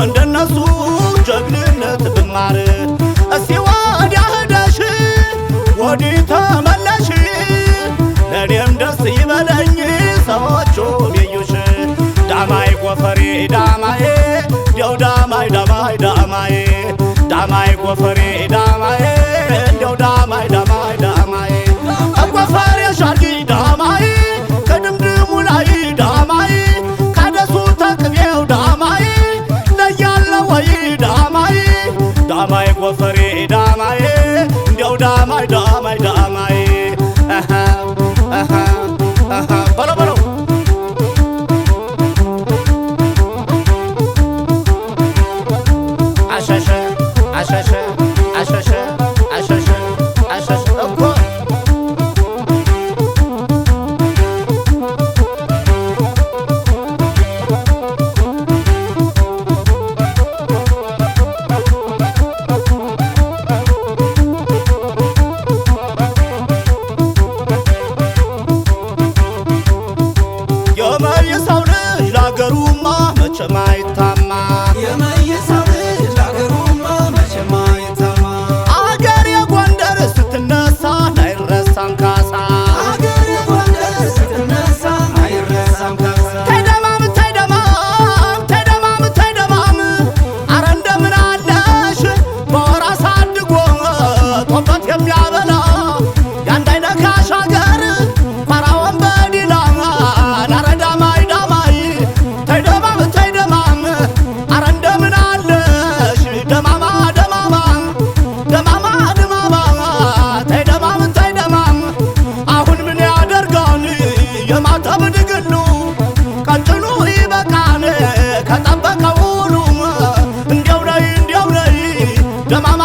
እንደነሱ ጀግንነት ብማር እስቲ ወዲያ ሄደሽ ወዲህ ተመለሽ ለኔም ደስ ይበለኝ ሰዎቹ ቢዩሽ ዳማይ ጎፈሬ ዳማዬ እንዲያው ዳማይ ዳማይ ዳማዬ ዳማይ ጎፈሬ ዳማዬ እንዲያው ዳማይ ዳማይ ዳማዬ ጎፈሬ ሻርጊ ዳማይ ከድምድሙ ላይ ዳማይ ካደሱ ተቅቤው ዳማይ ለያለ ወይ ዳማይ ዳማይ ጎፈሬ ዳማይ እንዲያው ዳማይ ዳማይ ዳማይ በለው በለው አሸሸ አሸሸ አሸሸ አሸሸ አሸሸ እኮ የመይሳው ልጅ ላገሩማ መቼም አይታማ የመይሳው ልጅ ላገሩማ መቼም አይታማ አገር የጎንደር ስትነሳ አይረሳም ካሳ አገር የጎንደር ስትነሳ አይረሳም ካሳ ተይደማም ተይደማም ተይደማም ተይደማም አረ እንደምን አለሽ በወር አሳድጎ ጦበት የሚያበላ ያንድ አይነካሽ አገር ኳራ ወንበዴላ አረ ዳማይ ዳማይ ተይደማም ተይደማም አረ እንደምን አለሽ ደማማ ደማማ ደማማ ደማማ ተይደማም ተይደማም አሁን ምን ያደርጋል የማተብ ድግሉ ቀጭኑ ይበቃል ከጠበቀው ሁሉ እንዲያው ነይ ደማማ